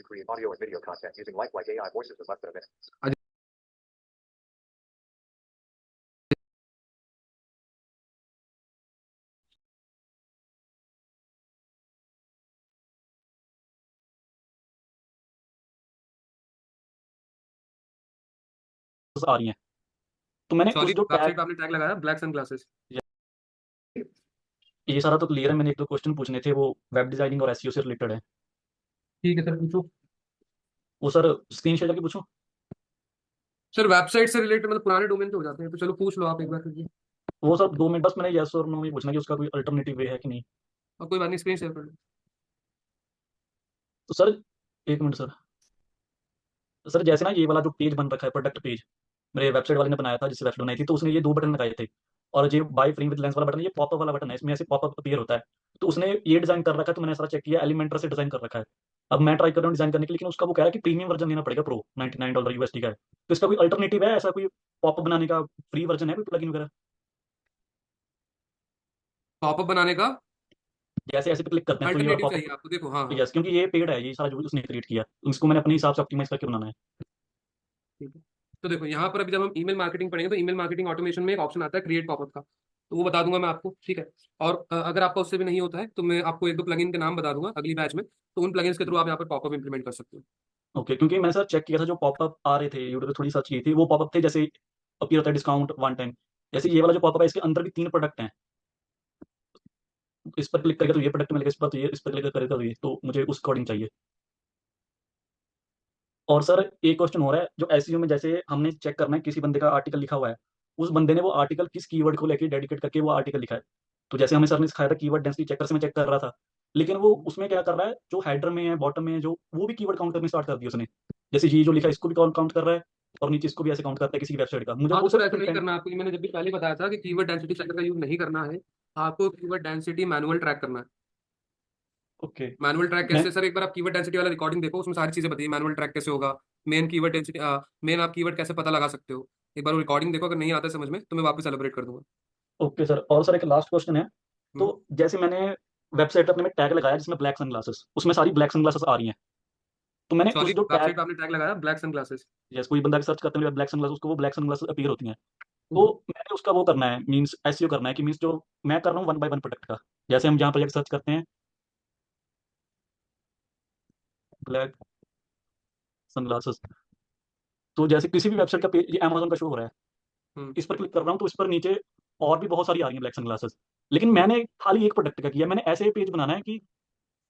to create audio and video content using lifelike AI voices in less than a minute. आ रही हैं, तो मैंने sorry, उस जो वेबसाइट टैग पे आपने टैग लगाया ब्लैक सनग्लासेस। ये सारा तो क्लियर है। मैंने एक दो क्वेश्चन पूछने थे, वो वेब डिजाइनिंग और एसईओ से रिलेटेड है। ठीक है सर, पूछो। वो सर स्क्रीन शेयर करके पूछूं? सर वेबसाइट से रिलेटेड मतलब पुराने डोमेन पे हो जाते हैं, तो चलो पूछ लो आप एक बार करके। वो सर 2 मिनट बस, मैंने यस और नो में पूछना कि उसका कोई अल्टरनेटिव वे है कि नहीं। और कोई बात नहीं, स्क्रीन शेयर कर लो। तो सर 1 मिनट सर जैसे ना ये वाला जो पेज बन रखा है, प्रोडक्ट पेज, मेरे वेबसाइट वाले ने बनाया था जिससे वेबसाइट बनाई थी, तो उसने ये 2 बटन लगाए थे। और ये बाय फ्री विद लेंस वाला बटन, ये पॉपअप वाला बटन है, इसमें ऐसे पॉपअप अपीयर होता है। तो उसने ये डिजाइन कर रखा है, तो मैंने सारा चेक किया, एलिमेंटर से डिजाइन कर रखा है। अब मैं ट्राई कर रहा हूँ डिजाइन करने के लिए, लेकिन उसका वो कह रहा है कि प्रीमियम वर्जन लेना पड़ेगा, प्रो $99 यूएसडी का है। तो इसका कोई अल्टरनेटिव है ऐसा, कोई पॉपअप बनाने का फ्री वर्जन है, कोई प्लगइन वगैरह? पॉपअप बनाने का जैसे ऐसे पे क्लिक करते हैं तो ये वाला अल्टरनेटिव चाहिए पॉपअप। आपको, देखो। हाँ हाँ, यस, क्योंकि ये पेड है, ये सारा जो उसने क्रिएट किया, उसको मैंने अपने हिसाब से ऑप्टिमाइज करके बनाना है। ठीक है। तो देखो यहाँ पर अभी जब हम ईमेल मार्केटिंग पढ़ेंगे तो ईमेल मार्केटिंग ऑटोमेशन में एक ऑप्शन आता है क्रिएट पॉपअप का, तो वो बता दूंगा मैं आपको, ठीक है। और अगर आपका उससे भी नहीं होता है तो मैं आपको एक दो प्लगइन के नाम बता दूंगा अगली बैच में, तो उन प्लगइन्स के थ्रू आप यहाँ पर पॉपअप इंप्लीमेंट कर सकते हो। ओके, क्योंकि मैंने सर चेक किया था, जो पॉपअप आ रहे थे यूट्यूब पे, थोड़ी सर्च की थी, वो पॉपअप थे जैसे अपीयर होता है डिस्काउंट 1 टाइम। जैसे ये वाला जो पॉपअप है, इसके अंदर भी 3 प्रोडक्ट हैं। इस पर क्लिक करके तो ये प्रोडक्ट मिलेगा, इस पर तो ये, इस पर क्लिक करेगा तो ये, तो मुझे उस अकॉर्डिंग चाहिए। और सर एक क्वेश्चन हो रहा है, जो एसईओ में जैसे हमने चेक करना है, किसी बंदे का आर्टिकल लिखा हुआ है, उस बंदे ने वो आर्टिकल किस कीवर्ड को लेकर डेडिकेट करके वो आर्टिकल लिखा है। तो जैसे हमें सर ने सिखाया था कीवर्ड डेंसिटी चेकर से मैं चेक कर रहा था, लेकिन वो उसमें क्या कर रहा है, जो हेडर में है, बॉटम में है, जो वो भी कीवर्ड काउंट करने स्टार्ट कर दिया उसने। जैसे ये जो लिखा है इसको भी काउंट कर रहा है, और नीचे इसको भी ऐसे काउंट करता है किसी वेबसाइट का। मुझे हाँ वो तो सर सर ऐसा नहीं कंटेंट। करना आपको, ये मैंने जब भी पहले बताया था कि कीवर्ड डेंसिटी चेकर का यूज नहीं करना है, आपको कीवर्ड डेंसिटी मैनुअल ट्रैक करना है। ओके। मैनुअल ट्रैक मैं कैसे सर, एक बार आप कीवर्ड डेंसिटी वाला रिकॉर्डिंग देखो, उसमें सारी चीजें बताइए मैनुअल ट्रैक कैसे होगा, मेन कीवर्ड डेंसिटी, मेन आप कीवर्ड कैसे पता लगा सकते हो। एक बार वो रिकॉर्डिंग देखो, अगर नहीं आता समझ में तो मैं वापस सेलिब्रेट कर दूंगा। ओके सर, और सर एक लास्ट क्वेश्चन है। तो हम्म। जैसे मैंने वेबसाइट पे अपने में टैग लगाया जिसमें ब्लैक सनग्लासेस, उसमें सारी ब्लैक सनग्लासेस आ रही हैं। तो मैंने सॉरी, उस जो टैग, वेबसाइट पे आपने टैग लगाया ब्लैक सनग्लासेस। जैसे कोई बंदा सर्च करते हैं ब्लैक सनग्लासेस, उसको वो ब्लैक सनग्लासेस अपीयर होती हैं। तो मैंने उसका वो करना है, मीन्स एसईओ करना है, कि मीन्स जो मैं कर रहा हूँ 1 बाय 1 प्रोडक्ट का। जैसे हम जहाँ प्रोजेक्ट सर्च करते हैं, ब्लैक सनग्लासेस, तो जैसे किसी भी वेबसाइट का पेज, ये अमेजोन का शो हो रहा है, हम्म इस पर क्लिक कर रहा हूँ तो इस पर नीचे और भी बहुत सारी आ रही है ब्लैक सनग्लासेस। लेकिन हम्म। मैंने खाली एक प्रोडक्ट का किया। मैंने ऐसे पेज बनाना है कि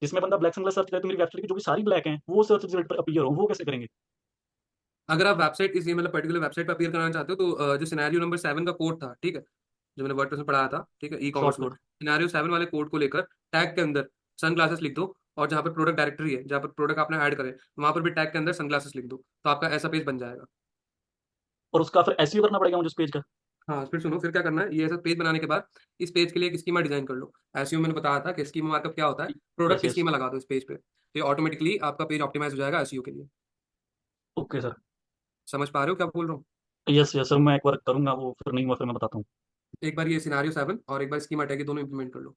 जिसमें बंदा ब्लैक सनग्लास सर्च करे तो मेरी वेबसाइट की जो भी सारी ब्लैक हैं वो सर्च रिजल्ट पर अपीयर हो। वो कैसे करेंगे? अगर आप वेबसाइट इस मतलब पर्टिकुलर वेबसाइट पर अपीयर कराना चाहते हो तो जो सिनेरियो नंबर 7 का कोड था, ठीक है, जो मैंने वर्डप्रेस में पढ़ाया था, ठीक है, ई शॉर्ट कॉमर्स में, कोड। सिनेरियो 7 वाले कोड को लेकर टैग के अंदर सनग्लासेस लिख दो, और जहाँ पर प्रोडक्ट डायरेक्टरी है, जहाँ पर प्रोडक्ट आपने ऐड करे, वहां पर भी टैग के अंदर सनग्लासेस लिख दो, तो आपका ऐसा पेज बन जाएगा। और उसका फिर एसईओ करना पड़ेगा मुझे उस पेज का? हाँ फिर सुनो, फिर क्या करना है, ये ऐसा पेज बनाने के बाद इस पेज के लिए एक स्कीमा डिजाइन कर लो। एसईओ मैंने बताया था कि स्कीमा मार्कअप क्या होता है, यस प्रोडक्ट यस। स्कीमा लगा दो इस पेज पे, तो ये ऑटोमेटिकली आपका पेज ऑप्टिमाइज हो जाएगा एसईओ के लिए। Okay sir. समझ पा रहे हो क्या बोल रहा हूँ? यस यस सर, मैं एक बार करूंगा वो, फिर नहीं हुआ फिर मैं बताता हूँ। एक बार ये सिनारियो 7 और एक बार स्कीमा टैग, ये दोनों इंप्लीमेंट कर लो।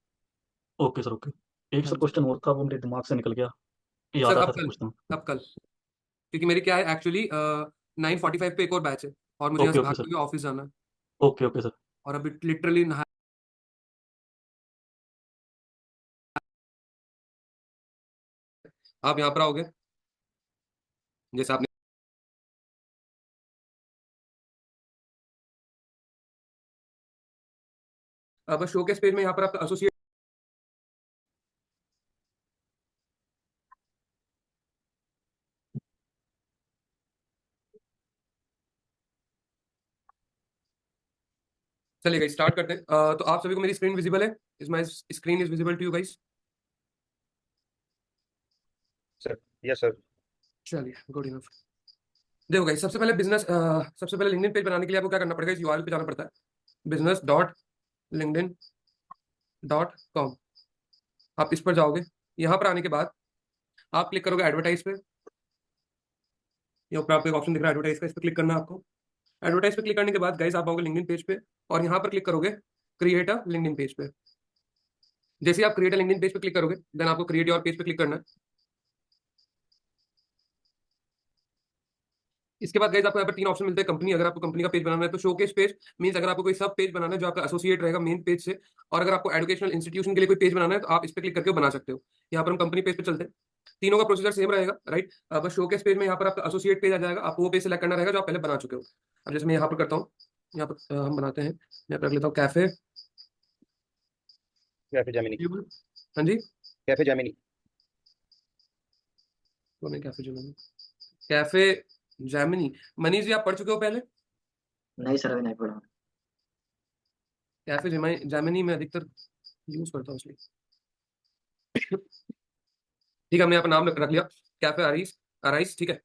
Okay sir, okay. एक हाँ सर जी। क्वेश्चन और था, वो मेरे दिमाग से निकल गया, याद सर आता अब है फिर कल, पूछता हूँ। अब कल, क्योंकि मेरी क्या है एक्चुअली 9:45 पे एक और बैच है, और मुझे यहाँ ओके से ओके सर। भागते हुए ऑफिस जाना है, ओके ओके सर। और अभी लिटरली नहा, आप यहाँ पर आओगे जैसे आपने, अब शोकेस पेज में यहाँ पर आपका एसोसिएट, चलेगा स्टार्ट करते हैं। तो आप सभी को मेरी स्क्रीन विजिबल है? Is my screen is visible to you guys? Sir, yes, sir. चलिए, गुड इनफ। देखो गाइस, सबसे पहले लिंक्डइन पेज बनाने के लिए आपको क्या करना पड़ेगा, इस यूआरएल पे जाना पड़ता है, business.linkedin.com। आप इस पर जाओगे, यहाँ पर आने के बाद आप क्लिक करोगे एडवर्टाइज पे, यहाँ पर आपको एक ऑप्शन दिख रहा है एडवर्टाइज का, इस पर क्लिक करना है आपको। एडवर्टाइज पे क्लिक करने के बाद गाइस आप आओगे लिंक्डइन पेज पे, और यहाँ पर क्लिक करोगे क्रिएट अ लिंक्डइन पेज पे। जैसे आप क्रिएट अ लिंक्डइन पेज पे क्लिक करोगे, देन आपको क्रिएट योर पेज पे क्लिक करना है। इसके बाद गाइस आपको यहाँ पर 3 ऑप्शन मिलते हैं कंपनी। अगर आपको कंपनी का पेज बनाना है तो शोकेस पेज मींस अगर आपको कोई सब पेज बनाना है जो आपका एसोसिएट रहेगा मेन पेज से, और अगर आपको एजुकेशनल इंस्टीट्यूशन के लिए कोई पेज बनाना है तो आप इस पे क्लिक करके बना सकते हो। यहाँ पर हम कंपनी पेज पे चलते हैं। तीनों का प्रोसीजर सेम रहेगा, राइट। बस शोकेस पेज में यहाँ पर आपका एसोसिएट पेज आ जाएगा, आपको वो पेज सेलेक्ट करना रहेगा जो आप पहले बना चुके हो। अब जैसे मैं यहाँ पर करता हूँ, यहाँ पर हम बनाते हैं, यहाँ पर रख लेता हूँ कैफे। Cafe Gemini. हाँ जी, कैफे जेमिनी। तो नहीं cafe Gemini, cafe Gemini. Manish ji आप पढ़ चुके हो पहले? नहीं सर, अभी नहीं पढ़ा। कैफे जेमिनी मैं अधिकतर यूज करता हूँ इसलिए। ठीक है, हमने यहाँ पर नाम रख लिया कैफे अराइज अराइज, ठीक है।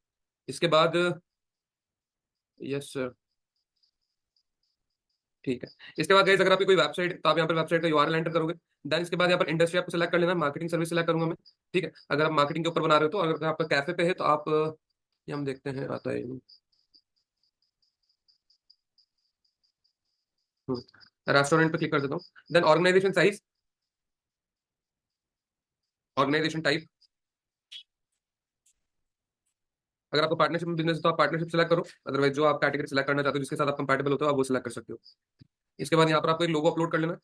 इसके बाद यस सर, ठीक है। इसके बाद गाइस अगर आपकी कोई वेबसाइट, तो आप यहाँ पर वेबसाइट का यूआरएल एंटर करोगे। देन इसके बाद यहाँ पर इंडस्ट्री आपको सेलेक्ट कर लेना है, मार्केटिंग सर्विस सेलेक्ट करूंगा मैं, ठीक है। अगर आप मार्केटिंग के ऊपर बना रहे हो तो, अगर आपका कैफे पे है तो आप ये हम देखते हैं आता है रेस्टोरेंट पे क्लिक कर देता हूँ। Then organisation size, organisation type, अगर आपको पार्टनरशिप में बिजनेस है तो आप पार्टनरशिप सेलेक्ट करो, अदरवाइज जो आप कैटेगरी सेलेक्ट करना चाहते हो जिसके साथ आप कंपैटिबल होते हो आप वो सेलेक्ट कर सकते हो। इसके बाद यहाँ पर आपको एक लोगो अपलोड कर लेना है।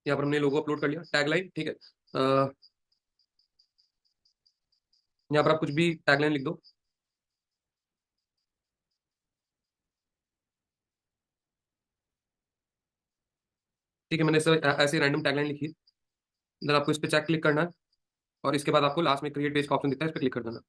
यहाँ पर हमने लोगो अपलोड कर लिया, टैगलाइन, ठीक है। यहाँ पर आप कुछ भी टैगलाइन लिख दो। ठीक है, मैंने ऐसे रैंडम टैगलाइन लिखी है। देन आपको इस पे चेक क्लिक करना है, और इसके बाद आपको लास्ट में क्रिएट पेज का ऑप्शन दिखता है, इस पे क्लिक कर देना।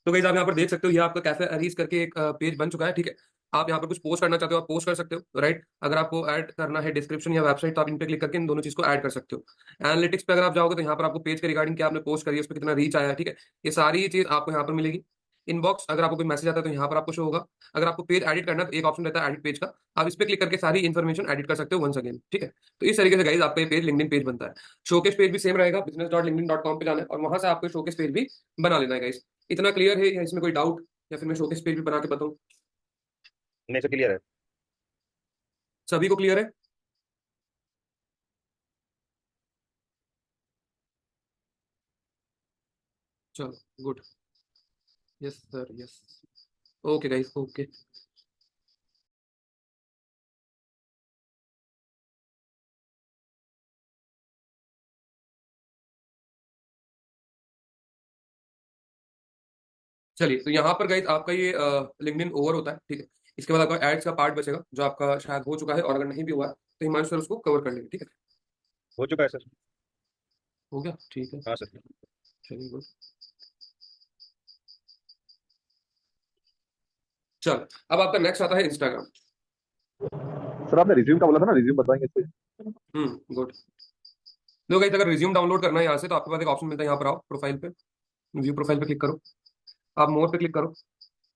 तो गाइस आप यहाँ पर देख सकते हो ये आपका कैफे अरीज करके एक पेज बन चुका है, ठीक है। आप यहाँ पर कुछ पोस्ट करना चाहते हो आप पोस्ट कर सकते हो, राइट। अगर आपको ऐड करना है डिस्क्रिप्शन या वेबसाइट तो आप इन पे क्लिक करके इन दोनों चीज को ऐड कर सकते हो। एनालिटिक्स पे अगर आप जाओगे तो यहाँ पर आपको पेज के रिगार्डिंग क्या आपने पोस्ट करी है, उस पर कितना रीच आया है, ठीक है। ये सारी चीज आपको यहाँ पर मिलेगी। इनबॉक्स, अगर आपको कोई मैसेज आता है तो यहाँ पर आपको शो होगा। अगर आपको पेज एडिट करना है तो एक ऑप्शन रहता है एडिट पेज का, आप इस पे क्लिक करके सारी इन्फॉर्मेशन एडिट कर सकते हो वंस अगेन, ठीक है। तो इस तरीके से गाइस आपका ये पेज लिंक्डइन पेज बनता है। शोकेस पेज भी सेम रहेगा, business.linkedin.com पे जाना है और वहां से आपको शोकेस पेज भी बना लेना है गाइस। इतना क्लियर है या इसमें कोई डाउट, या फिर मैं शोकेस पेज भी बना के बताऊं? नहीं से क्लियर है। सभी को क्लियर है? चलो good, yes sir, yes. Okay guys, okay. चलिए, तो यहाँ पर गाइस आपका ये लिंक्डइन ओवर होता है, ठीक है। इसके बाद आपका एड्स का पार्ट बचेगा जो आपका शायद हो चुका है, और अगर नहीं भी हुआ है तो हिमांशु सर उसको कवर कर लेंगे, ठीक है। हो चुका है सर। हो गया, ठीक है। हाँ सर। चलिए गुड। चलो, अब आपका नेक्स्ट आता है इंस्टाग्राम। सर आपने रिज्यूम का बोला था ना, रिज्यूम बताएंगे इस पे। गुड। देखो गाइस अगर रिज्यूम डाउनलोड करना है यहाँ से तो आपके पास एक ऑप्शन मिलता है, यहाँ पर आओ प्रोफाइल पे, व्यू प्रोफाइल पे क्लिक करो, आप मोर पे क्लिक करो।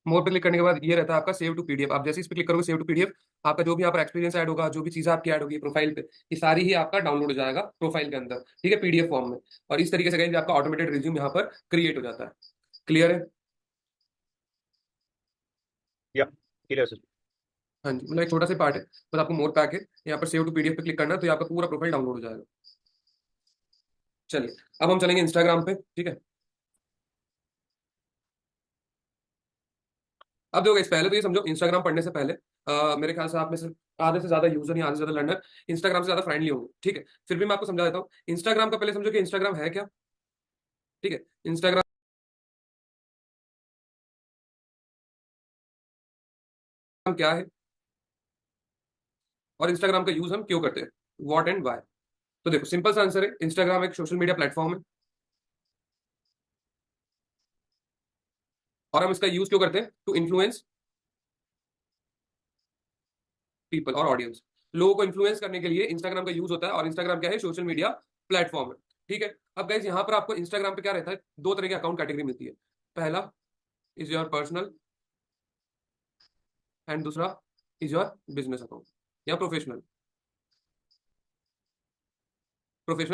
मोर पे क्लिक करने के बाद ये रहता है आपका सेव टू पीडीएफ। आप जैसे इस पे क्लिक करोगे सेव टू पीडीएफ, आपका जो भी यहाँ पर एक्सपीरियंस ऐड होगा, जो भी चीजें आपकी ऐड होगी प्रोफाइल पे, ये सारी ही आपका डाउनलोड हो जाएगा प्रोफाइल के अंदर, ठीक है, पीडीएफ फॉर्म में। और इस तरीके से गाइस आपका ऑटोमेटेड रिज्यूम यहाँ पर क्रिएट हो जाता है। क्लियर है? या क्लियर सर। हाँ जी, मतलब एक छोटा सा पार्ट है, बस आपको मोर पैक है, यहाँ पर सेव टू पीडीएफ पे क्लिक करना है तो आपका पूरा प्रोफाइल डाउनलोड हो जाएगा। चलिए, अब हम चलेंगे इंस्टाग्राम पे, ठीक है। अब देखो guys, पहले तो ये समझो इंस्टाग्राम पढ़ने से पहले मेरे ख्याल से आप में से आधे से ज्यादा यूजर या आधे से ज्यादा लर्नर इंस्टाग्राम से ज्यादा फ्रेंडली होंगे, ठीक है। फिर भी मैं आपको समझा देता हूँ इंस्टाग्राम का। पहले समझो कि इंस्टाग्राम है क्या, ठीक है। इंस्टाग्राम क्या है और इंस्टाग्राम का यूज हम क्यों करते हैं, व्हाट एंड व्हाई। तो देखो सिंपल सा आंसर है, इंस्टाग्राम एक सोशल मीडिया प्लेटफॉर्म है और हम इसका यूज क्यों करते हैं, टू इन्फ्लुएंस पीपल और ऑडियंस। लोगों को इन्फ्लुएंस करने के लिए इंस्टाग्राम का यूज होता है, और इंस्टाग्राम क्या है, सोशल मीडिया प्लेटफॉर्म है, ठीक है। अब गाइस यहाँ पर आपको इंस्टाग्राम पे क्या रहता है, दो तरह के अकाउंट कैटेगरी मिलती है। पहला इज योर पर्सनल एंड दूसरा इज योर बिजनेस अकाउंट या प्रोफेशनल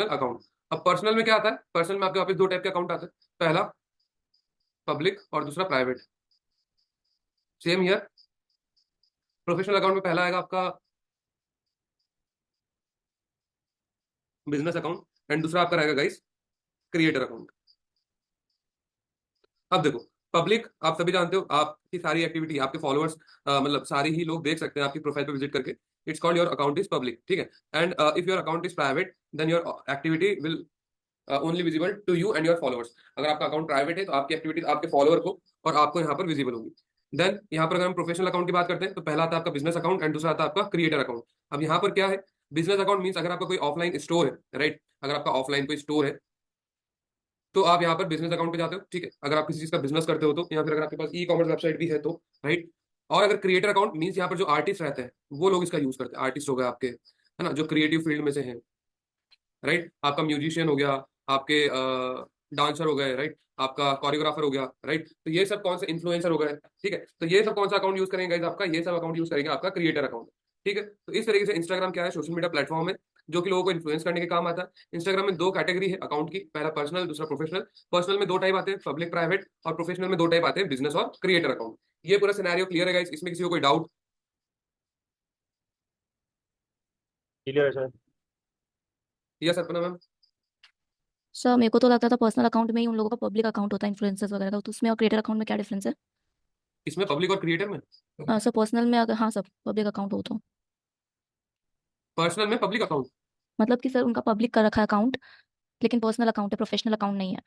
अकाउंट। अब पर्सनल में क्या आता है, पर्सनल में आपके वापस दो टाइप के अकाउंट आते हैं, पहला पब्लिक और दूसरा private. Same here, professional account में पहला आएगा आपका बिजनेस अकाउंट एंड दूसरा आपका रहेगा गाइस क्रिएटर अकाउंट। अब देखो, पब्लिक आप सभी जानते हो, आपकी सारी एक्टिविटी, आपके फॉलोअर्स, मतलब सारे ही लोग देख सकते हैं आपकी प्रोफाइल पे विजिट करके। It's called your account is public, ठीक है। And if your account is private then your activity will only visible to you and your followers. अगर आपका अकाउंट प्राइवेट है तो आपकी एक्टिविटीज आपके फॉलोअर को और आपको यहाँ पर विजिबल होगी। देन यहाँ पर अगर हम प्रोफेशनल अकाउंट की बात करते हैं तो पहला आता है आपका बिजनेस अकाउंट एंड दूसरा आता है आपका क्रिएटर अकाउंट। अब यहाँ पर क्या है, बिजनेस अकाउंट मीन्स अगर आपका कोई ऑफलाइन स्टोर है, राइट, अगर आपका ऑफलाइन कोई स्टोर है तो आप यहाँ पर बिजनेस अकाउंट पे जाते हो, ठीक है, अगर आप किसी चीज का बिजनेस करते हो तो, या फिर अगर आपके पास ई कॉमर्स वेबसाइट भी है तो, राइट। और अगर क्रिएटर अकाउंट मीन्स यहाँ पर जो आर्टिस्ट रहते हैं वो लोग इसका यूज करते हैं, आर्टिस्ट हो गए आपके, है ना, जो क्रिएटिव फील्ड में से हैं, राइट, आपका म्यूजिशियन हो गया, आपके डांसर हो गए, राइट, आपका कोरियोग्राफर हो गया, राइट, तो ये सब कौन से इन्फ्लुएंसर हो गए, ठीक है, तो ये सब कौन सा अकाउंट यूज करेंगे guys? आपका ये सब अकाउंट यूज करेंगे आपका क्रिएटर अकाउंट, ठीक है। तो इस तरीके से इंस्टाग्राम क्या है, सोशल मीडिया प्लेटफॉर्म है जो कि लोगों को इन्फ्लुएंस करने के काम आता है। इंस्टाग्राम में दो कैटेगरी है अकाउंट की, पहला पर्सनल, दूसरा प्रोफेशनल। पर्सनल में दो टाइप आते हैं, पब्लिक प्राइवेट, और प्रोफेशनल में दो टाइप आते हैं, बिजनेस और क्रिएटर अकाउंट। ये पूरा सिनेरियो क्लियर है गाइस, इसमें किसी को कोई डाउट? क्लियर है sir. Yes Arpana ma'am. Sir मेरे को तो लगता था पर्सनल अकाउंट में ही उन लोगों का पब्लिक अकाउंट होता है इन्फ्लुएंसर्स वगैरह का, तो उसमें और क्रिएटर अकाउंट में क्या डिफरेंस है? इसमें पब्लिक और क्रिएटर में, सर पर्सनल में अगर हाँ सर पब्लिक अकाउंट हो तो पर्सनल में पब्लिक अकाउंट, मतलब कि सर उनका पब्लिक कर रखा है अकाउंट, लेकिन पर्सनल अकाउंट है, प्रोफेशनल अकाउंट नहीं है।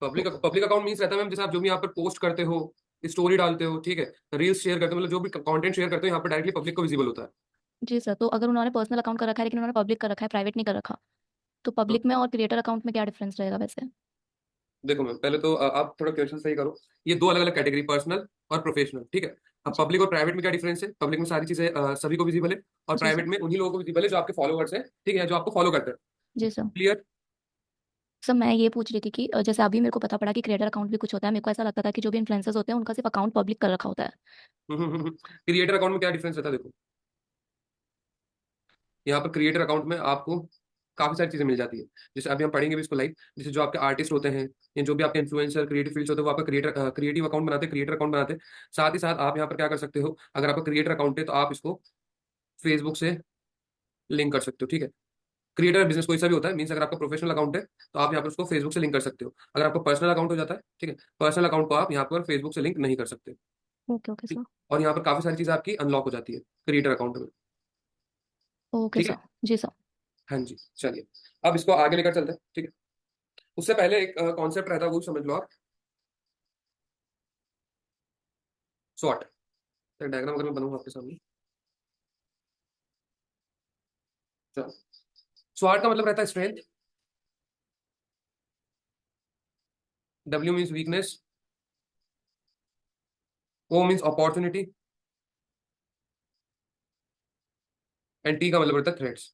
पब्लिक पब्लिक अकाउंट मींस रहता है मैम जैसे आप जो भी यहाँ पर पोस्ट करते हो, स्टोरी डालते हो, ठीक है, रील्स शेयर करते हो, मतलब जो भी कंटेंट शेयर करते हो यहाँ पर डायरेक्टली पब्लिक को विजिबल होता है। जी सर, तो अगर उन्होंने पर्सनल अकाउंट कर रखा है लेकिन उन्होंने पब्लिक कर रखा है, प्राइवेट नहीं कर रखा, तो पब्लिक में और क्रिएटर अकाउंट में क्या डिफरेंस रहेगा वैसे? देखो मैम, पहले तो आप थोड़ा क्वेश्चन सही करो। ये दो अलग अलग कैटेगरी, पर्सनल और प्रोफेशनल, ठीक है। अब पब्लिक और प्राइवेट में क्या डिफरेंस है? पब्लिक में सारी चीजें सभी को विजिबल है, और जी सर। प्राइवेट में उन्हीं लोगों को विजिबल है जो आपके फॉलोअर्स हैं, ठीक है, जो आपको फॉलो करते हैं। जी सर। क्लियर? सर मैं ये पूछ रही थी कि जैसे अभी मेरे को पता पड़ा कि क्रिएटर अकाउंट भी कुछ होता है, मेरे को ऐसा लगता था कि जो भी इन्फ्लुएंसर्स होते हैं उनका सिर्फ अकाउंट पब्लिक कर रखा होता है। क्रिएटर अकाउंट में क्या डिफरेंस रहता है? देखो, यहाँ पर क्रिएटर अकाउंट में आपको काफी सारी चीजें मिल जाती है, जैसे अभी हम पढ़ेंगे भी इसको लाइव। जैसे जो आपके आर्टिस्ट होते हैं या जो भी आपके इन्फ्लुएंसर क्रिएटिव फील्ड होते हैं वो आपका क्रिएटिव अकाउंट बनाते हैं, क्रिएटर अकाउंट बनाते हैं। साथ ही साथ आप यहाँ पर क्या कर सकते हो, अगर आपका क्रिएटर अकाउंट है तो आप इसको फेसबुक से लिंक कर सकते हो, ठीक है। क्रिएटर बिजनेस कोई सा भी होता है, मीन्स अगर आपका प्रोफेशनल अकाउंट है तो आप यहाँ पर उसको फेसबुक से लिंक कर सकते हो। अगर आपका पर्सनल अकाउंट हो जाता है, ठीक है, पर्सनल अकाउंट को आप यहाँ पर फेसबुक से लिंक नहीं कर सकते, ओके ओके ठीक। सर। और यहाँ पर काफी सारी चीजें आपकी अनलॉक हो जाती है क्रिएटर अकाउंट में, ओके ठीक सर। है। जी सर। हाँ जी, चलिए अब इसको आगे लेकर चलते हैं, ठीक है। उससे पहले एक कॉन्सेप्ट रहता है, वो समझ लो आप। स्वॉट डायग्राम अगर मैं बनाऊंगा आपके सामने, चलो। स्वॉट का मतलब रहता है strength, W means weakness, O means opportunity, and T का मतलब रहता है थ्रेट्स।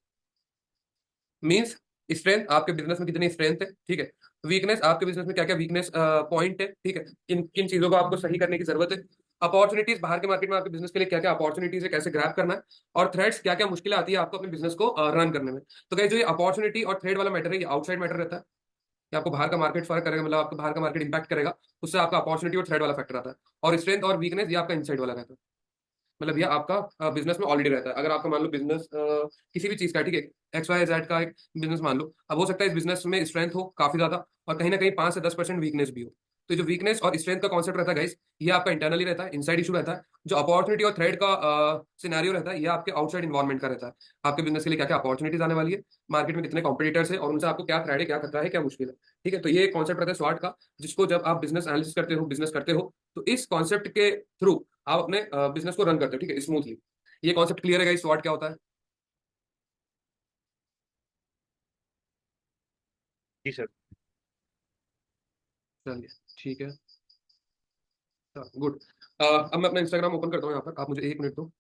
मीन्स स्ट्रेंथ, आपके बिजनेस में कितनी स्ट्रेंथ है, ठीक है। वीकनेस, आपके बिजनेस में क्या क्या वीकनेस पॉइंट है, ठीक है, किन किन चीजों को आपको सही करने की जरूरत है। अपॉर्चुनिटीज, बाहर के मार्केट में आपके बिजनेस के लिए क्या क्या अपॉर्चुनिटीज है, कैसे ग्रैब करना है। और थ्रेड्स, क्या क्या मुश्किलें आती है आपको अपने बिजनेस को रन करने में। तो गाइस जो ये अपॉर्चुनिटी और थ्रेड वाला मैटर है, ये आउटसाइड मैटर रहता है, कि आपको बाहर का मार्केट फर्क करेगा, मतलब आपको बाहर का मार्केट इंपैक्ट करेगा, उससे आपका अपॉर्चुनिटी और थ्रेड वाला फैक्टर आता है। और स्ट्रेंथ और वीकनेस ये आपका इनसाइड वाला रहता है, मतलब ये आपका बिजनेस में ऑलरेडी रहता है। अगर आपका मान लो बिजनेस किसी भी चीज का है, ठीक है, एक्स वाई जेड का एक बिजनेस मान लो, अब हो सकता है इस बिजनेस में स्ट्रेंथ हो काफी ज्यादा और कहीं ना कहीं 5 से 10% वीकनेस भी हो। तो जो वीकनेस और स्ट्रेंथ का कॉन्सेप्ट रहता है गाइस, ये आपका इंटरनली रहता है, इनसाइड इशू रहता है। जो अपॉर्चुनिटी और थ्रेड का सिनेरियो रहता है, ये आपके आउटसाइड इन्वायरमेंट का रहता है। आपके बिजनेस के लिए क्या क्या अपॉर्चुनिटीज आने वाली है, मार्केट में कितने कॉम्पिटिटर्स है, और उनसे आपको क्या थ्रेड है, क्या खतरा है, क्या मुश्किल है, ठीक है। तो ये कॉन्सेप्ट रहता है स्वाट का, जिसको जब आप बिजनेस एनालिसिस करते हो, बिजनेस करते हो, तो इस कॉन्सेप्ट के थ्रू आप अपने बिजनेस को रन करते हो, ठीक है, स्मूथली। ये कॉन्सेप्ट क्लियर है गाइस, स्वॉट क्या होता है? जी सर। चलिए ठीक है, गुड। अब मैं अपना इंस्टाग्राम ओपन करता हूँ, यहाँ पर आप मुझे 1 मिनट दो।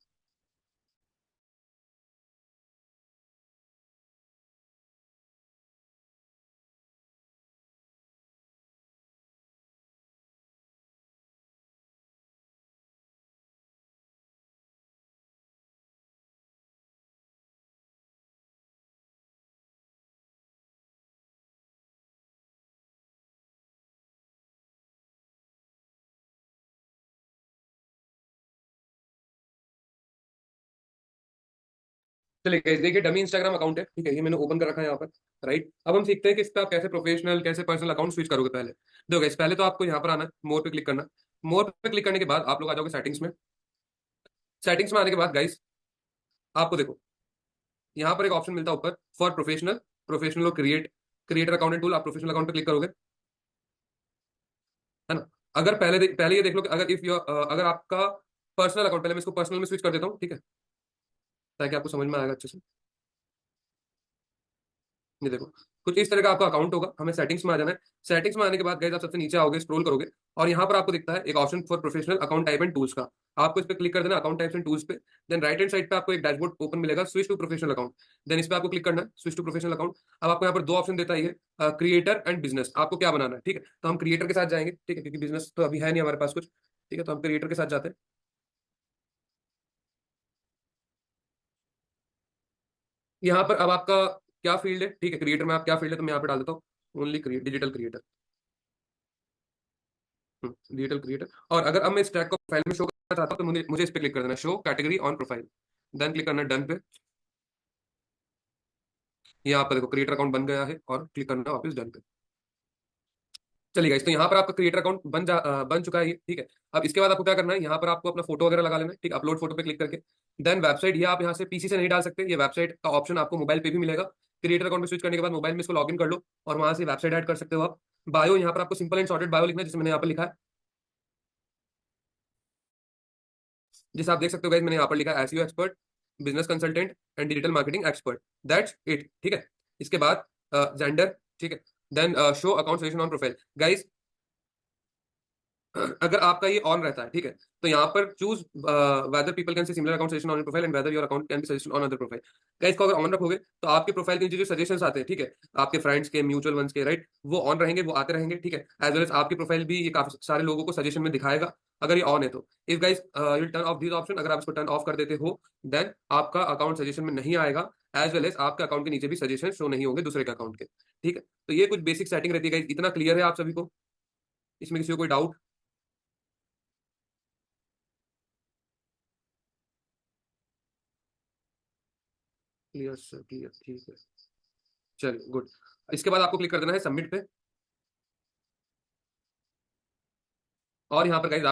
चलिए guys, देखिए डमी इंस्टाग्राम अकाउंट है, ठीक है, ये मैंने ओपन कर रखा है यहाँ पर, राइट। अब हम सीखते हैं कि इस पे आप कैसे प्रोफेशनल कैसे पर्सनल अकाउंट स्विच करोगे। पहले देखो guys, पहले तो आपको यहाँ पर आना है, मोर पे क्लिक करना। मोर पे क्लिक करने के बाद आप लोग आ जाओगे सेटिंग्स में। सेटिंग्स में आने के बाद गाइस, आपको देखो यहाँ पर एक ऑप्शन मिलता है ऊपर for professional, professional creator account tool. आप प्रोफेशनल अकाउंट पे क्लिक करोगे, है ना। अगर पहले ये देख लो कि अगर इफ योर अगर आपका पर्सनल अकाउंट, पहले मैं इसको पर्सनल में स्विच कर देता हूँ, ठीक है, ताकि आपको समझ में आएगा अच्छे से। ये देखो, कुछ इस तरह का आपका अकाउंट होगा। हमें सेटिंग्स में आ जाना है। सेटिंग्स में आने के बाद गाइस आप सबसे नीचे आओगे, स्क्रॉल करोगे और यहाँ पर आपको दिखता है एक option for professional account type and tools का। आपको इस पे क्लिक कर देना, अकाउंट टाइप्स एंड टूल्स पे। देन राइट हैंड साइड पे आपको एक डैशबोर्ड ओपन मिलेगा, switch to professional account. Then इस पे आपको क्लिक करना है, स्विच टू प्रोफेशनल अकाउंट। अब आपको यहाँ पर दो ऑप्शन देता है, क्रिएटर एंड बिजनेस। आपको क्या बनाना है, ठीक है, तो हम क्रिएटर के साथ जाएंगे, ठीक है, क्योंकि बिजनेस तो अभी है नहीं हमारे पास कुछ, ठीक है, तो हम क्रिएटर के साथ जाते हैं। यहाँ पर अब आपका क्या फील्ड है, ठीक है, क्रिएटर में आप क्या फील्ड है, तो मैं यहाँ पे डाल देता हूँ only digital creator. Digital creator. और अगर अब मैं इस ट्रैक को प्रोफाइल में शो करना चाहता हूँ तो मुझे मुझे इस पे क्लिक कर देना, show category on profile. Then click करना डन पे। ये आपका देखो क्रिएटर अकाउंट बन गया है और क्लिक करना वापस डन पे। चलिए गाइस, तो यहाँ पर आपका क्रिएटर अकाउंट बन चुका है ये, ठीक है। अब इसके बाद आपको क्या करना है, यहाँ पर आपको अपना फोटो वगैरह लगा लेना है, ठीक, अपलोड फोटो पे क्लिक करके। देन वेबसाइट, ये आप यहाँ से पीसी से नहीं डाल सकते, ये वेबसाइट का ऑप्शन आपको मोबाइल पे भी मिलेगा। क्रिएटर अकाउंट में स्विच करने के बाद मोबाइल में इसको लॉगिन कर लो और वहां से वेबसाइट ऐड कर सकते हो आप। बायो, यहाँ पर आपको सिंपल एंड सॉर्टेड बायो लिखना है, जिसमें मैंने यहाँ पर लिखा है, जिसे आप देख सकते हो गाइस, मैंने यहाँ पर लिखा है SEO expert, business consultant and digital marketing expert. That's it, ठीक है। इसके बाद जेंडर, ठीक है। Then show account suggestion on profile. Guys, अगर आपका ये ऑन रहता है, ठीक है, तो यहाँ पर choose whether people can see similar account suggestion on profile and whether your account can be suggestion on other profile. Guys, इसको अगर ऑन रखोगे तो आपके प्रोफाइल के नीचे जो सजेशंस आते हैं, ठीक है, आपके फ्रेंड्स के, म्यूचुअल वंस के, राइट, वो ऑन रहेंगे, वो आते रहेंगे, ठीक है। एज वेल एज आपकी प्रोफाइल भी ये काफी सारे लोगों को सजेशन में दिखाएगा अगर ये ऑन है तो। If guys U turn off this option, अगर आप इसको टर्न ऑफ कर देते हो, देन आपका अकाउंट सजेशन में नहीं आएगा, एज वेल एज आपके अकाउंट के नीचे भी सजेशन शो नहीं होंगे दूसरे के अकाउंट के, ठीक है। तो ये कुछ बेसिक सेटिंग रहती है गाइस। इतना क्लियर है आप सभी को? इसमें किसी को कोई डाउट? क्लियर सर, क्लियर, ठीक है। चलिए गुड। इसके बाद आपको क्लिक कर देना है सबमिट पे। और यहाँ पर गाइस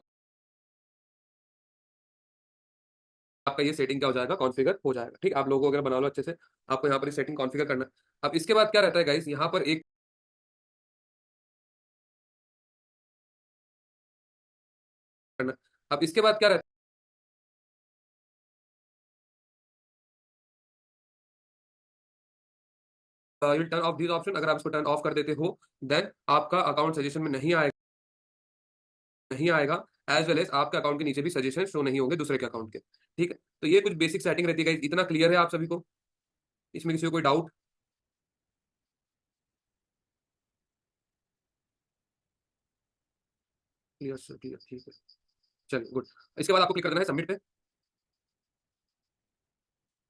आपका ये सेटिंग क्या हो जाएगा, कॉन्फ़िगर हो जाएगा, ठीक। आप लोगों को अगर बना लो अच्छे से, आपको यहाँ पर सेटिंग कॉन्फ़िगर करना है। अब इसके बाद क्या रहता है गाइस, यहाँ पर एक करना। अब इसके बाद क्या रहता है, U turn off this option, अगर आप इसको टर्न ऑफ कर देते हो, देन आपका अकाउंट सजेशन में नहीं आएगा, एज वेल एज आपके अकाउंट के नीचे भी सजेशन शो नहीं होंगे दूसरे के अकाउंट के, ठीक है। तो ये कुछ बेसिक सेटिंग रहती है गाइस। इतना क्लियर है आप सभी को? इसमें किसी को कोई डाउट? क्लियर सर, क्लियर, ठीक है। चलिए गुड। इसके बाद आपको क्लिक कर देना है सबमिट पे।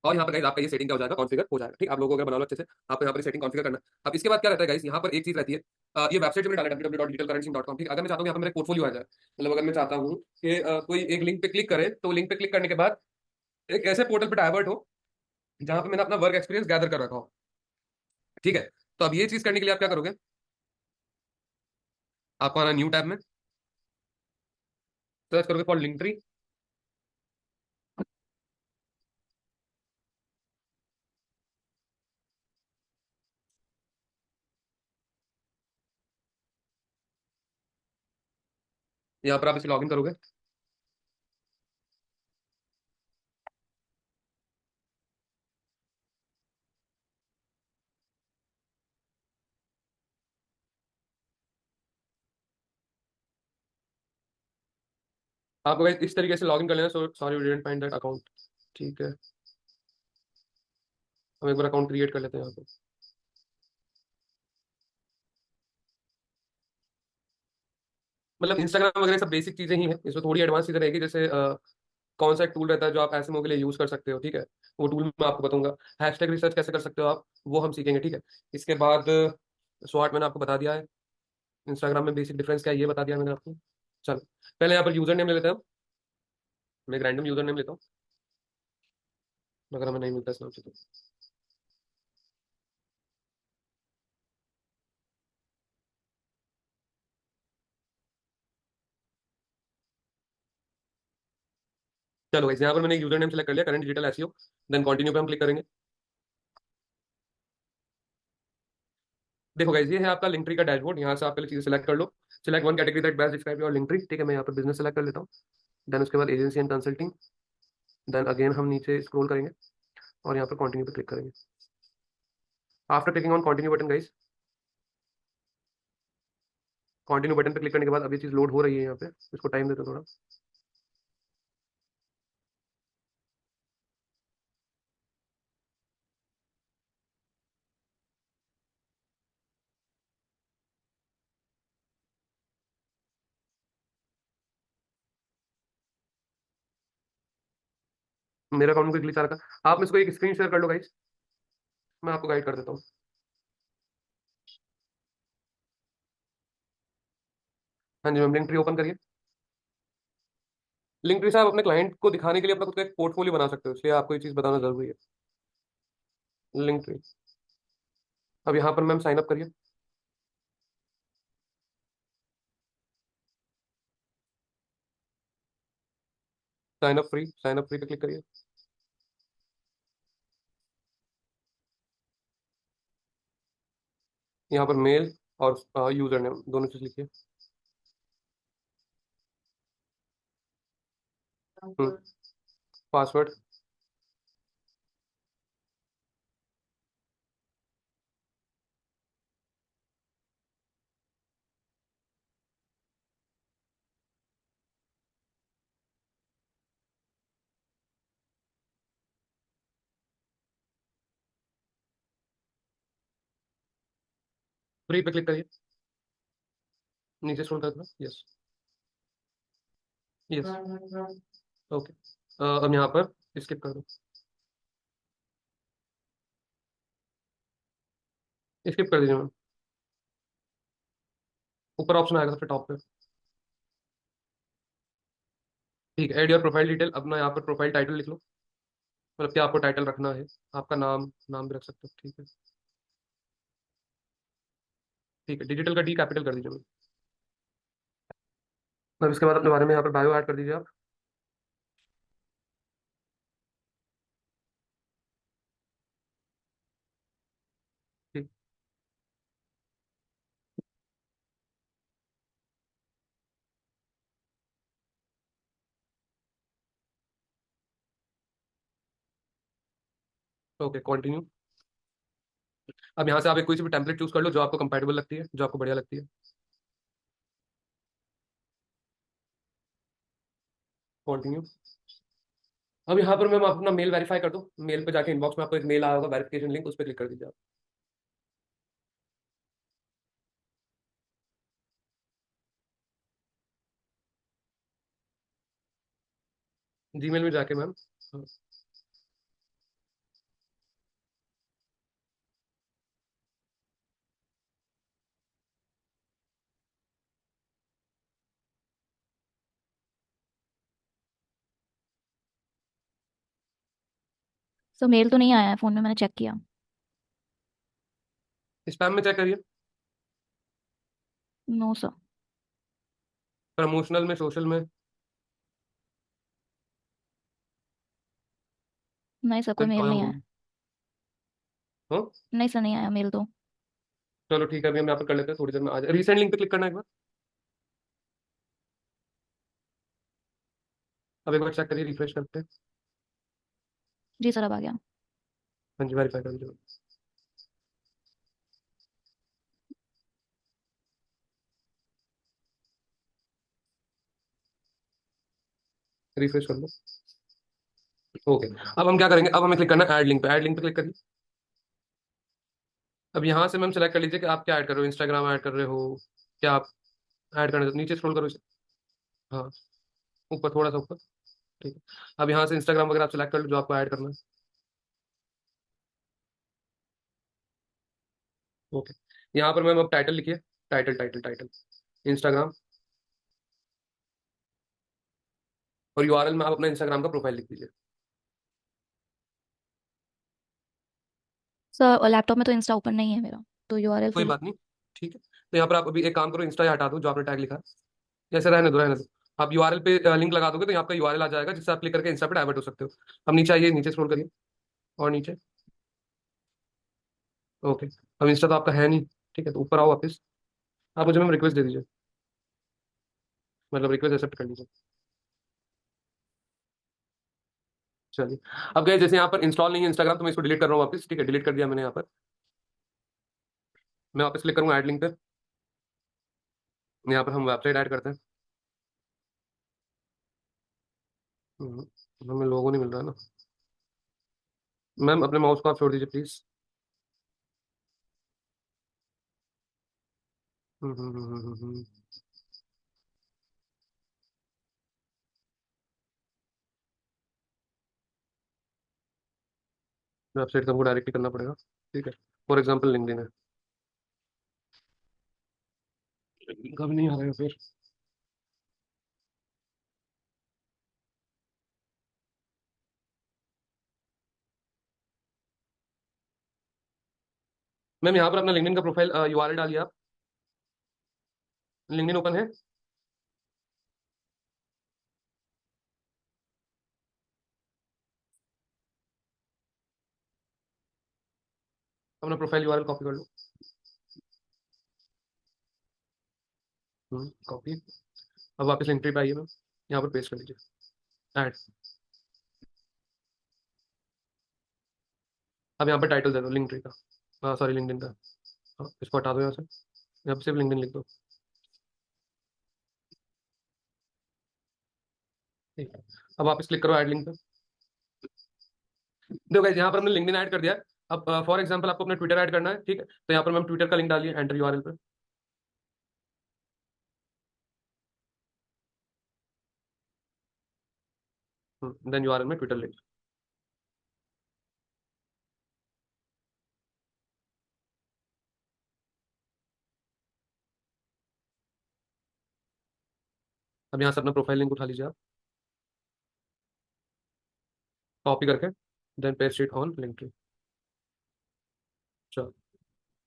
और यहाँ पर गाइस आपका ये सेटिंग क्या हो जाएगा, कॉन्फ़िगर हो जाएगा, ठीक। आप लोगों को अगर बना लो अच्छे से, आपको यहाँ पर सेटिंग कॉन्फ़िगर करना है। अब इसके बाद क्या रहता है गाइस, यहाँ पर एक चीज रहती है, ये वेबसाइट जो मैंने डाला www.digitalcurrency.com, ठीक। अगर मैं चाहता हूँ यहाँ पर मेरा पोर्टफोलियो आ जाए, मतलब अगर मैं चाहता हूँ कि कोई एक लिंक पे क्लिक करे, तो लिंक पे क्लिक करने के बाद एक ऐसे पोर्टल पे डाइवर्ट हो जहाँ पे मैंने अपना वर्क एक्सपीरियंस गैदर कर रखा हो, ठीक है। तो अब ये चीज करने के लिए आप क्या करोगे, आपको आना न्यू टैब में, सर्च करोगे फॉर लिंक ट्री। यहाँ पर आप इसे लॉगिन करोगे। आपको गाइस इस तरीके से लॉगिन कर लेना। Sorry, we didn't find that account, ठीक है। हम एक बार अकाउंट क्रिएट कर लेते हैं यहाँ पे। मतलब इंस्टाग्राम वगैरह सब बेसिक चीजें ही हैं, इसमें थोड़ी एडवांस चीजें रहेगी, जैसे कौन सा एक टूल रहता है जो आप ऐसे के लिए यूज कर सकते हो, ठीक है, वो टूल मैं आपको बताऊंगा। हैशटैग रिसर्च कैसे कर सकते हो आप, वो हम सीखेंगे, ठीक है। इसके बाद शॉर्ट मैंने आपको बता दिया है, इंस्टाग्राम में बेसिक डिफरेंस क्या है ये बता दिया मैंने आपको। चलो पहले यहाँ पर यूजर नेम ले लेते हैं हम। मैं एक रैंडम यूजर नेम लेता हूँ, अगर हमें नहीं मिलता इस नाम से तो। चलो गाइस, यहाँ पर मैंने यूजर नेम सेलेक्ट कर लिया, current digital SEO, then continue पे हम क्लिक करेंगे। देखो गाइस, ये है आपका लिंक ट्री का डैशबोर्ड। यहाँ से आप पहले चीजें सेलेक्ट कर लो। Select one category that best describe your link tree. ठीक है, मैं यहाँ पर बिजनेस सेलेक्ट कर लेता हूँ। देन उसके बाद agency and consulting. Then again हम नीचे स्क्रॉल करेंगे और यहाँ पर कंटिन्यू पे क्लिक करेंगे। After clicking on continue button guys, continue button पे क्लिक करने के बाद अब ये चीज लोड हो रही है। यहाँ पे इसको टाइम देते थोड़ा। मेरा अकाउंट क्लिक चाह रहा था। आप इसको एक स्क्रीन शेयर कर लो गाइस, मैं आपको गाइड कर देता हूँ। हाँ जी मैम, लिंक ट्री ओपन करिए। लिंक ट्री से आप अपने क्लाइंट को दिखाने के लिए अपना खुद का एक पोर्टफोलियो बना सकते हो, इसलिए आपको ये चीज बताना जरूरी है। Link tree. अब यहाँ पर मैम साइन अप करिए। साइन अप फ्री पे क्लिक करिए। यहाँ पर मेल और यूजर नेम दोनों चीज लिखिए। पासवर्ड। फ्री पे क्लिक करिए। नीचे स्क्रॉल कर दो। यस। यस। ओके। अब यहाँ पर स्किप कर दो। स्किप कर दीजिए मैम। ऊपर ऑप्शन आएगा सबसे टॉप पे। ठीक है, एड योर प्रोफाइल डिटेल। अपना यहाँ पर प्रोफाइल टाइटल लिख लो, मतलब क्या आपको टाइटल रखना है। आपका नाम नाम भी रख सकते हो। ठीक है। ठीक है, डिजिटल का डी कैपिटल कर दीजिए मैम। अब इसके बाद अपने बारे में यहाँ पर बायो ऐड कर दीजिए आप। ठीक। Okay, continue. अब यहाँ से आप एक कोई सी भी टेम्पलेट चूज कर लो जो आपको कंपेटेबल लगती है, जो आपको बढ़िया लगती है। कंटिन्यू। अब यहाँ पर मैम आप अपना मेल वेरीफाई कर दो। मेल पे जाके इनबॉक्स में आपको एक मेल आया होगा, वेरिफिकेशन लिंक, उस पर क्लिक कर दीजिए आप। जीमेल में जाके मैम। सर मेल तो नहीं आया है फोन में, मैंने चेक किया। स्पैम में चेक करिए। No sir. प्रमोशनल में, सोशल में। नहीं सर, कोई मेल आया नहीं होगा। आया। हाँ? नहीं सर, नहीं आया मेल तो। चलो ठीक है, अभी हम यहाँ पर कर लेते हैं, थोड़ी देर में आ जाए। रिसेंट लिंक पे क्लिक करना है एक बार। अब एक बार चेक करिए, रिफ्रेश करते हैं। जी सर, अब आ गया। हाँ जी, वेरीफाई कर दीजिए। रिफ्रेश कर लो। ओके। अब हम क्या करेंगे, अब हमें क्लिक करना है ऐड लिंक पे। ऐड लिंक पे क्लिक करिए। अब यहाँ से मैम सेलेक्ट कर लीजिए कि आप क्या ऐड कर रहे हो। इंस्टाग्राम ऐड कर रहे हो, क्या आप ऐड करने दो। नीचे स्क्रॉल करो इसे। हाँ, ऊपर थोड़ा सा ऊपर। ठीक है। अब यहाँ से इंस्टाग्राम वगैरह आप सेलेक्ट कर लो जो आपको ऐड करना है। ओके। यहाँ पर मैम अब टाइटल लिखिए। Title title title Instagram. और यूआरएल में आप अपना इंस्टाग्राम का प्रोफाइल लिख दीजिए। सर लैपटॉप में तो इंस्टा ओपन नहीं है मेरा, तो यूआरएल कोई फिर बात नहीं, ठीक है। तो यहाँ पर आप अभी एक काम करो, इंस्टा ही हटा दो जो आपने टैग लिखा है, जैसे रहने दो रहने दो। आप यूआरएल पे लिंक लगा दोगे तो यहाँ आपका यूआरएल आ जाएगा, जिससे आप क्लिक करके इंस्टा पे डाइवर्ट हो सकते हो। अब नीचे आइए, नीचे स्क्रॉल करिए और नीचे। ओके, अब इंस्टा तो आपका है नहीं, ठीक है, तो ऊपर आओ वापस। आप मुझे मैम रिक्वेस्ट दे दीजिए, मतलब रिक्वेस्ट एक्सेप्ट कर लीजिए। चलिए, अब गए जैसे यहाँ पर इंस्टॉल नहीं है इंस्टाग्राम, तो मैं इसको डिलीट कर रहा हूँ वापस, ठीक है, डिलीट कर दिया मैंने यहाँ पर। मैं वापस क्लिक करूँगा ऐड लिंक पे, यहाँ पर हम वेबसाइट ऐड करते हैं। हमें लोगो नहीं मिल रहा है ना मैम, अपने माउस को आप छोड़ दीजिए प्लीज। वेबसाइट का हमको डायरेक्टली करना पड़ेगा, ठीक है। फॉर एग्जाम्पल लिंक्डइन है, कभी नहीं आ रहा है फिर। मैम यहाँ पर अपना लिंक्डइन का प्रोफाइल यूआरएल डालिए आप। लिंक्डइन ओपन है? अपना प्रोफाइल यूआरएल कॉपी कर लो, कॉपी। अब वापस लिंक ट्री पे आइए मैम, यहाँ पर पेस्ट कर लीजिए ऐड। अब यहाँ पर टाइटल दे दो लिंक ट्री का, सॉरी लिंक्डइन का। इसको हटा दो यहाँ से, यहाँ पर सिर्फ लिंक्डइन लिख दो, ठीक है। अब वापस क्लिक करो ऐड लिंक पे। देखो गाइस, यहाँ पर हमने लिंक्डइन ऐड कर दिया है। अब फॉर एग्जांपल आपको अपना ट्विटर ऐड करना है, ठीक है, तो यहाँ पर मैम ट्विटर का लिंक डालिए एंटर यूआरएल पे। देन यूआरएल में ट्विटर लिंक। अब यहाँ से अपना प्रोफाइल लिंक उठा लीजिए आप, कॉपी करके then paste it on link tree. चलो,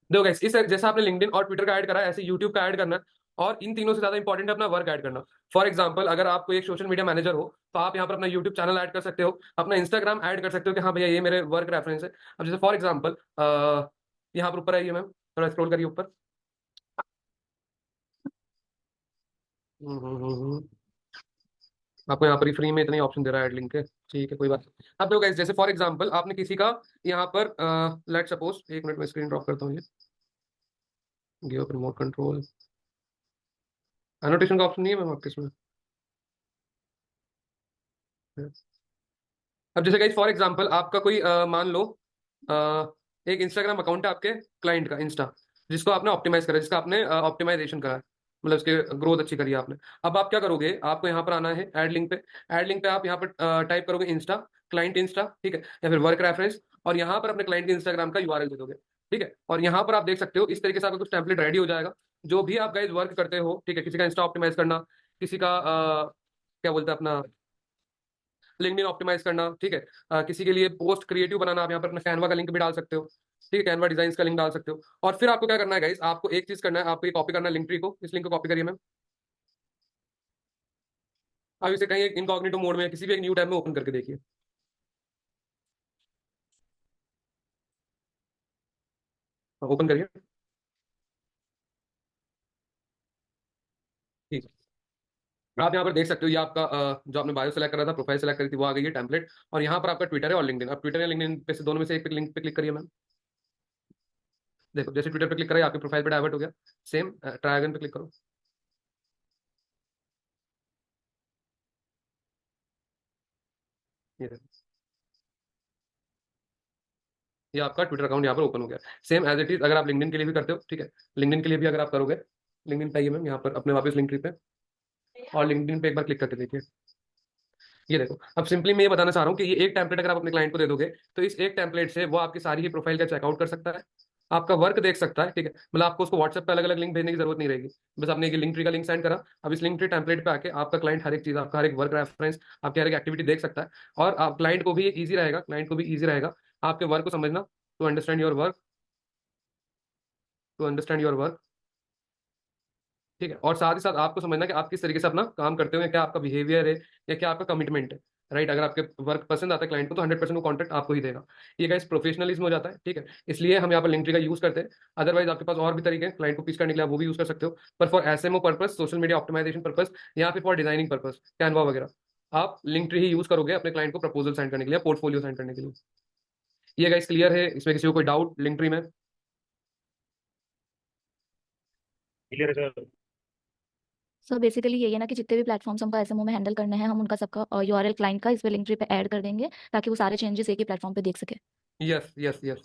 देखो गाइस, इस जैसा आपने लिंक्डइन और ट्विटर का ऐड करा है, ऐसे यूट्यूब का ऐड करना है। और इन तीनों से ज्यादा इंपॉर्टेंट है अपना वर्क ऐड करना। फॉर एग्जांपल अगर आप कोई एक सोशल मीडिया मैनेजर हो, तो आप यहाँ पर अपना यूट्यूब चैनल ऐड कर सकते हो, अपना इंस्टाग्राम ऐड कर सकते हो कि हाँ भैया ये मेरे वर्क रेफरेंस है। अब जैसे फॉर एग्जाम्पल यहाँ पर ऊपर आइए मैम, थोड़ा स्क्रॉल करिए ऊपर। आपको यहाँ पर ही फ्री में इतने ऑप्शन दे रहा है ऐड लिंक के, ठीक है, कोई बात नहीं। अब देखो गाइस, जैसे फॉर एग्जांपल आपने किसी का यहाँ पर लेट सपोज, एक मिनट में स्क्रीन ड्रॉप करता हूँ, ये गिव रिमोट कंट्रोल। एनोटेशन का ऑप्शन नहीं है मैम आपके इसमें। अब जैसे गाइस फॉर एग्जांपल आपका कोई मान लो एक इंस्टाग्राम अकाउंट है आपके क्लाइंट का इंस्टा, जिसको आपने ऑप्टिमाइज करा, जिसका आपने ऑप्टिमाइजेशन करा है, मतलब उसके ग्रोथ अच्छी करी है आपने। अब आप क्या करोगे, आपको यहाँ पर आना है ऐड लिंक पे। ऐड लिंक पे आप यहाँ पर टाइप करोगे इंस्टा, क्लाइंट इंस्टा, ठीक है, या फिर वर्क रेफरेंस, और यहाँ पर अपने क्लाइंट के इंस्टाग्राम का यूआरएल दे दोगे, ठीक है। और यहाँ पर आप देख सकते हो इस तरीके से आपका कुछ टेम्पलेट रेडी हो जाएगा। जो भी आप गाइज वर्क करते हो, ठीक है, किसी का इंस्टा ऑप्टिमाइज करना, किसी का क्या बोलते हैं अपना लिंक्डइन ऑप्टिमाइज करना, ठीक है, किसी के लिए पोस्ट क्रिएटिव बनाना, आप यहाँ पर अपना कैनवा का लिंक भी डाल सकते हो, ठीक है, कैनवा डिजाइन का लिंक डाल सकते हो। और फिर आपको क्या करना है गाइस, आपको एक चीज करना है, आपको ये कॉपी करना है लिंक ट्री को। इस लिंक को कॉपी करिए मैम, अब इसे कहीं इनकॉग्निटो मोड में किसी भी एक न्यू टैब में ओपन करके देखिए, ओपन करिए, ठीक है। आप यहाँ पर देख सकते हो ये आपका जो आपने बायो सेलेक्ट करा था, प्रोफाइल सेलेक्ट करी थी, वो आ गई है टेम्पलेट। और यहाँ पर आपका ट्विटर है और लिंक्डइन। अब ट्विटर या लिंक्डइन पे से दोनों में से एक लिंक पे क्लिक करिए मैम। देखो जैसे ट्विटर पे क्लिक करें आपके प्रोफाइल पे डाइवर्ट हो गया। सेम ट्राई अगेन पे क्लिक करो, ये देखो, ये आपका ट्विटर अकाउंट यहाँ पर ओपन हो गया। सेम एज इट इज अगर आप लिंक्डइन के लिए भी करते हो, ठीक है, लिंक्डइन के लिए भी अगर आप करोगे, लिंक्डइन पे आइए मैम, यहाँ पर अपने वापस लिंक ट्री पे, और लिंक्डइन पे एक बार क्लिक करके देखिए। ये देखो, अब सिंपली मैं ये बताना चाह रहा हूँ कि ये एक टेम्पलेट अगर आप अपने क्लाइंट को दे दोगे, तो इस एक टेम्पलेट से वो आपकी सारी ही प्रोफाइल का चेकआउट कर सकता है, आपका वर्क देख सकता है, ठीक है, मतलब आपको उसको व्हाट्सएप पे अलग अलग लिंक भेजने की जरूरत नहीं रहेगी। बस आपने एक लिंक ट्री का लिंक सेंड करा, अब इस लिंक ट्री टेम्पलेट पे आके आपका क्लाइंट हर एक चीज, आपका हर एक वर्क रेफरेंस, आपकी हर एक एक्टिविटी देख सकता है। और आप क्लाइंट को भी ईजी रहेगा, क्लाइंट को भी ईजी रहेगा आपके वर्क को समझना, टू अंडरस्टैंड योर वर्क, ठीक है। और साथ ही साथ आपको समझना कि आप किस तरीके से अपना काम करते हो, या क्या आपका बिहेवियर है, या क्या आपका कमिटमेंट है, राइट। अगर आपके वर्क पसंद आता है क्लाइंट को तो 100% वो कॉन्ट्रैक्ट आपको ही देगा। ये गाइस प्रोफेशनलिज्म हो जाता है, ठीक है। इसलिए हम यहाँ पर लिंक्डइन का यूज करते हैं। अदरवाइज आपके पास और भी तरीके हैं क्लाइंट को पिच करने के लिए, आप वो भी यूज कर सकते हो। पर for SMO purpose, social media optimization purpose, या फिर फॉर डिजाइनिंग पर्पस, कैनवा वगैरह, आप लिंक्डइन ही यूज करोगे अपने क्लाइंट को प्रपोजल सेंड करने के लिए, पोर्टफोलियो सेंड करने के लिए। ये गाइस क्लियर है? इसमें किसी को कोई डाउट लिंक्डइन में? क्लियर है सर। सर बेसिकली यही है ना कि जितने भी प्लेटफॉर्म्स हमको एसएमओ में हैंडल करने हैं, हम उनका सबका यूआरएल क्लाइंट का इस पे लिंक ट्री पे ऐड कर देंगे ताकि वो सारे चेंजेस एक ही प्लेटफॉर्म पे देख सके। Yes yes yes